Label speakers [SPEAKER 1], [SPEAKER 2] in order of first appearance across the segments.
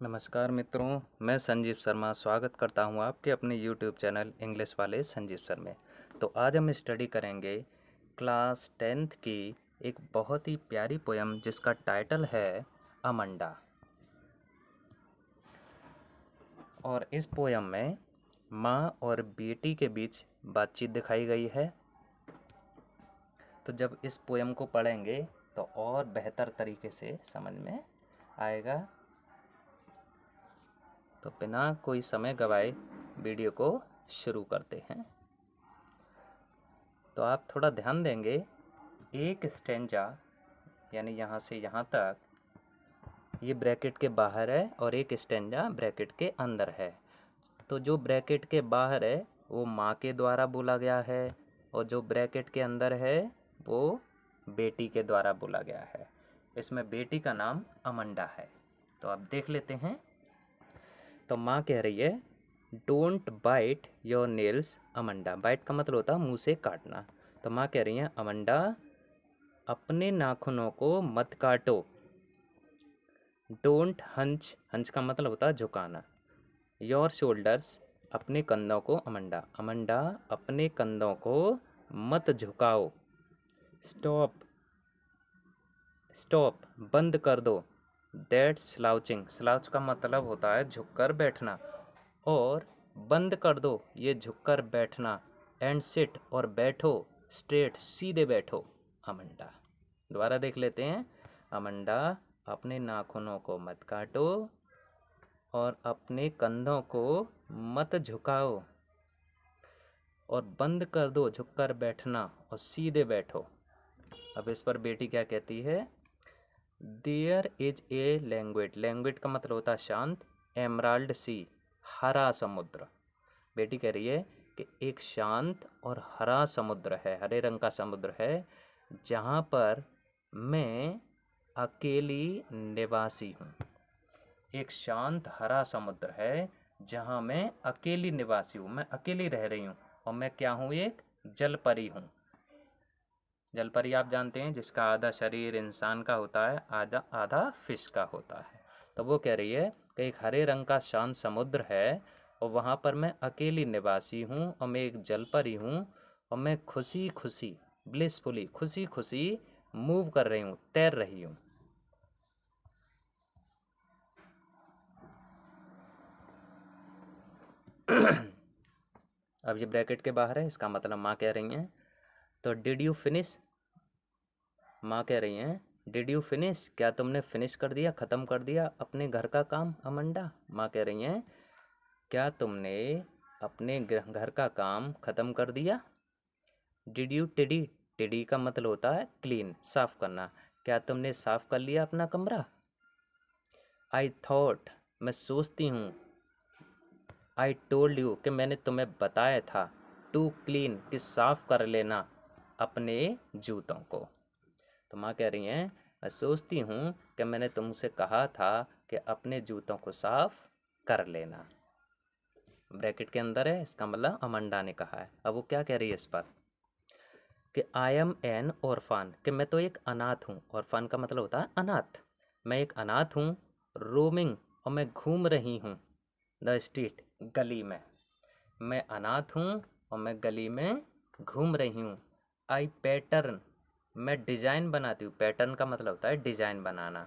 [SPEAKER 1] नमस्कार मित्रों, मैं संजीव शर्मा स्वागत करता हूं आपके अपने YouTube चैनल इंग्लिश वाले संजीव सर में। तो आज हम स्टडी करेंगे क्लास 10th की एक बहुत ही प्यारी पोयम जिसका टाइटल है अमंडा। और इस पोयम में माँ और बेटी के बीच बातचीत दिखाई गई है। तो जब इस पोयम को पढ़ेंगे तो और बेहतर तरीके से समझ में आएगा। तो बिना कोई समय गवाए वीडियो को शुरू करते हैं। तो आप थोड़ा ध्यान देंगे, एक स्टेंजा यानी यहाँ से यहाँ तक ये ब्रैकेट के बाहर है और एक स्टेंजा ब्रैकेट के अंदर है। तो जो ब्रैकेट के बाहर है वो माँ के द्वारा बोला गया है और जो ब्रैकेट के अंदर है वो बेटी के द्वारा बोला गया है। इसमें बेटी का नाम अमंडा है। तो आप देख लेते हैं। तो माँ कह रही है, don't bite your nails Amanda. Bite का मतलब होता है मुंह से काटना। तो माँ कह रही है, अमंडा अपने नाखूनों को मत काटो। डोंट हंच, हंच का मतलब होता है झुकाना। योर शोल्डर्स, अपने कंधों को, अमंडा अमंडा अपने कंधों को मत झुकाओ। स्टॉप, स्टॉप बंद कर दो। दैट्स स्लाउचिंग, स्लाउच का मतलब होता है झुककर बैठना। और बंद कर दो ये झुककर बैठना। एंड सिट, और बैठो स्ट्रेट, सीधे बैठो अमंडा। दोबारा देख लेते हैं। अमंडा अपने नाखूनों को मत काटो और अपने कंधों को मत झुकाओ और बंद कर दो झुककर बैठना और सीधे बैठो। अब इस पर बेटी क्या कहती है, there is a language, language का मतलब होता है शांत। एमराल्ड सी, हरा समुद्र। बेटी कह रही है कि एक शांत और हरा समुद्र है, हरे रंग का समुद्र है, जहाँ पर मैं अकेली निवासी हूँ। एक शांत हरा समुद्र है जहाँ मैं अकेली निवासी हूँ, मैं अकेली रह रही हूँ। और मैं क्या हूँ, एक जलपरी हूँ। जलपरी आप जानते हैं, जिसका आधा शरीर इंसान का होता है, आधा आधा फिश का होता है। तो वो कह रही है कि एक हरे रंग का शांत समुद्र है और वहाँ पर मैं अकेली निवासी हूँ और मैं एक जलपरी हूँ और मैं खुशी खुशी, ब्लिसफुली, खुशी खुशी मूव कर रही हूँ, तैर रही हूँ। अब ये ब्रैकेट के बाहर है, इसका मतलब माँ कह रही हैं। तो डिड यू फिनिश, माँ कह रही हैं, डिड यू फिनिश, क्या तुमने फिनिश कर दिया, ख़त्म कर दिया अपने घर का काम अमंडा। माँ कह रही हैं, क्या तुमने अपने घर का काम ख़त्म कर दिया। डिड यू टिडी, टिडी का मतलब होता है क्लीन, साफ़ करना। क्या तुमने साफ़ कर लिया अपना कमरा। आई थॉट, मैं सोचती हूँ। आई टोल्ड यू, कि मैंने तुम्हें बताया था। टू क्लीन, कि साफ़ कर लेना अपने जूतों को। तो माँ कह रही हैं, मैं सोचती हूँ कि मैंने तुमसे कहा था कि अपने जूतों को साफ़ कर लेना। ब्रैकेट के अंदर है, इसका मतलब अमंडा ने कहा है। अब वो क्या कह रही है इस पर, कि आई एम एन ऑर्फन, कि मैं तो एक अनाथ हूँ। ऑर्फन का मतलब होता है अनाथ। मैं एक अनाथ हूँ। रोमिंग, और मैं घूम रही हूँ। द स्ट्रीट, गली में। मैं अनाथ हूँ और मैं गली में घूम रही हूँ। आई पैटर्न, मैं डिज़ाइन बनाती हूँ। पैटर्न का मतलब होता है डिज़ाइन बनाना।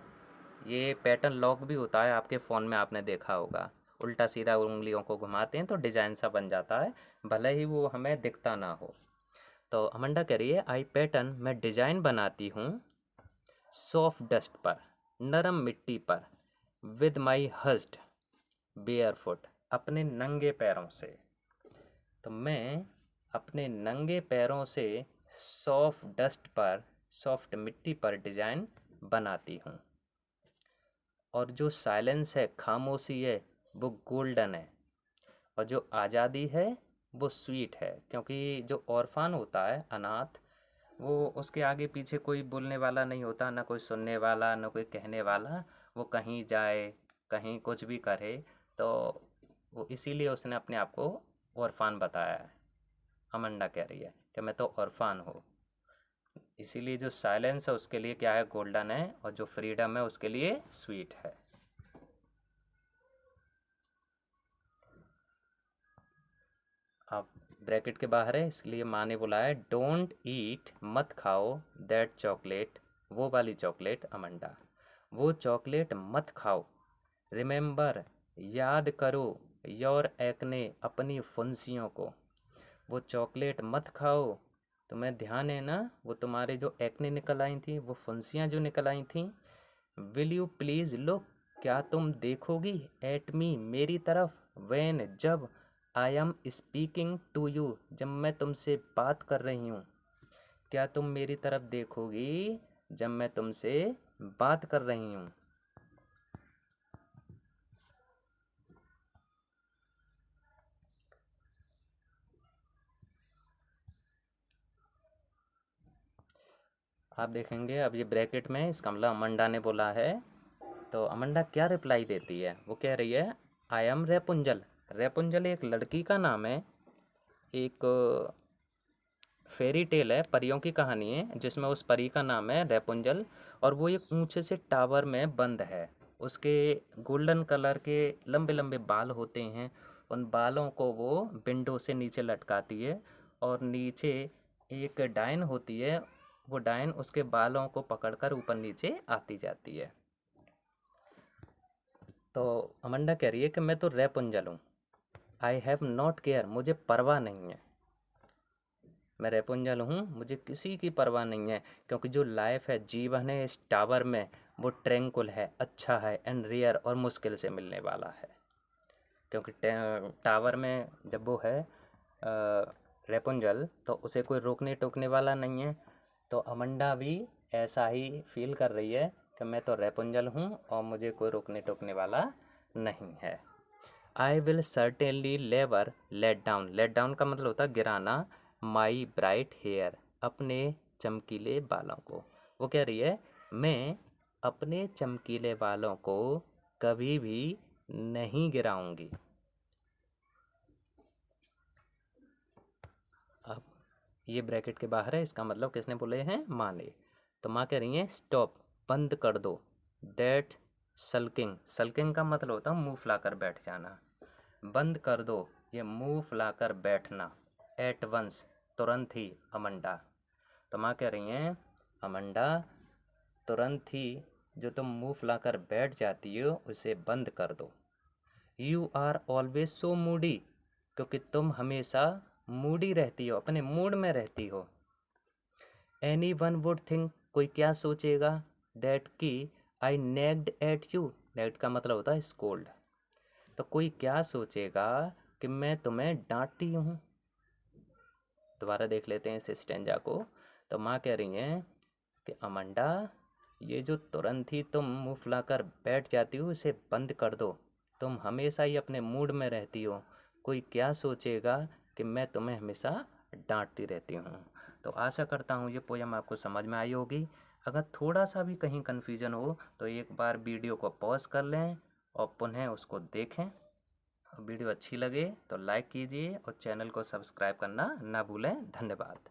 [SPEAKER 1] ये पैटर्न लॉक भी होता है आपके फ़ोन में, आपने देखा होगा। उल्टा सीधा उंगलियों को घुमाते हैं तो डिज़ाइन सा बन जाता है, भले ही वो हमें दिखता ना हो। तो अमंडा कह रही है, आई पैटर्न, मैं डिज़ाइन बनाती हूँ। सॉफ्ट डस्ट पर, नरम मिट्टी पर। विद माई हस्ड बेयर फुट, अपने नंगे पैरों से। तो मैं अपने नंगे पैरों से सॉफ्ट डस्ट पर, सॉफ्ट मिट्टी पर डिज़ाइन बनाती हूँ। और जो साइलेंस है, खामोशी है, वो गोल्डन है। और जो आज़ादी है वो स्वीट है। क्योंकि जो ऑर्फन होता है, अनाथ, वो उसके आगे पीछे कोई बोलने वाला नहीं होता, ना कोई सुनने वाला, ना कोई कहने वाला। वो कहीं जाए, कहीं कुछ भी करे, तो वो इसीलिए उसने अपने आप को ऑर्फन बताया है। अमंडा कह रही है कि मैं तो ऑर्फन हूँ। इसीलिए जो साइलेंस है उसके लिए क्या है, गोल्डन है, और जो फ्रीडम है उसके लिए स्वीट है। अब ब्रैकेट के बाहर है इसलिए माँ ने बोला है डोंट ईट, मत खाओ, दैट चॉकलेट, वो वाली चॉकलेट अमंडा, वो चॉकलेट मत खाओ। रिमेंबर, याद करो, योर एक्ने, अपनी फुंसियों को। वो चॉकलेट मत खाओ, तुम्हें ध्यान है ना, वो तुम्हारे जो एक्ने निकल आई थी, वो फुंसियाँ जो निकल आई थी। विल यू प्लीज़ लुक, क्या तुम देखोगी, एट मी, मेरी तरफ, व्हेन, जब, I am speaking to you, जब मैं तुमसे बात कर रही हूँ। क्या तुम मेरी तरफ देखोगी जब मैं तुमसे बात कर रही हूँ। आप देखेंगे अब ये ब्रैकेट में इसका मतलब अमंडा ने बोला है, तो अमंडा क्या रिप्लाई देती है, वो कह रही है आई एम रेपुंजल। रेपुंजल एक लड़की का नाम है, एक फेरी टेल है, परियों की कहानी है जिसमें उस परी का नाम है रेपुंजल, और वो एक ऊंचे से टावर में बंद है। उसके गोल्डन कलर के लंबे लंबे बाल होते हैं, उन बालों को वो विंडो से नीचे लटकाती है, और नीचे एक डायन होती है, वो डायन उसके बालों को पकड़कर ऊपर नीचे आती जाती है। तो अमंडा कह रही है कि मैं तो रेपुंजल हूँ, आई हैव नॉट केयर, मुझे परवाह नहीं है, मैं रेपुंजल हूँ, मुझे किसी की परवाह नहीं है, क्योंकि जो लाइफ है, जीवन है इस टावर में, वो ट्रैंकुल है, अच्छा है, एंड रेयर, और मुश्किल से मिलने वाला है। क्योंकि टावर में जब वो है रेपुंजल, तो उसे कोई रोकने टोकने वाला नहीं है। तो अमंडा भी ऐसा ही फील कर रही है कि मैं तो रेपुंजल हूँ और मुझे कोई रोकने टोकने वाला नहीं है। I will certainly never let down, let down का मतलब होता है गिराना, माई ब्राइट हेयर, अपने चमकीले बालों को। वो कह रही है मैं अपने चमकीले बालों को कभी भी नहीं गिराऊंगी। अब ये ब्रैकेट के बाहर है, इसका मतलब किसने बोले हैं, माँ ने। तो माँ कह रही है स्टॉप, बंद कर दो, दैट सल्किंग, सल्किंग का मतलब होता है मुंह फुलाकर बैठ जाना, बंद कर दो ये मुंह फुलाकर बैठना, एट वंस, तुरंत ही, अमंडा। तो माँ कह रही हैं अमंडा, तुरंत ही जो तुम मुंह फुलाकर बैठ जाती हो उसे बंद कर दो। You are always so moody, क्योंकि तुम हमेशा मूडी रहती हो, अपने मूड में रहती हो। एनी वन वुड थिंक, कोई क्या सोचेगा, दैट की आई नेग्ड एट यू, नेग्ड का मतलब होता है स्कोल्ड, तो कोई क्या सोचेगा कि मैं तुम्हें डांटती हूँ। दोबारा देख लेते हैं इस स्टेंजा को। तो माँ कह रही हैं कि अमंडा, ये जो तुरंत ही तुम मुंह फुलाकर बैठ जाती हो इसे बंद कर दो, तुम हमेशा ही अपने मूड में रहती हो, कोई क्या सोचेगा कि मैं तुम्हें हमेशा डांटती रहती हूँ। तो आशा करता हूँ ये पोयम आपको समझ में आई होगी। अगर थोड़ा सा भी कहीं कन्फ्यूजन हो तो एक बार वीडियो को पॉज कर लें और पुनः उसको देखें। वीडियो अच्छी लगे तो लाइक कीजिए और चैनल को सब्सक्राइब करना ना भूलें। धन्यवाद।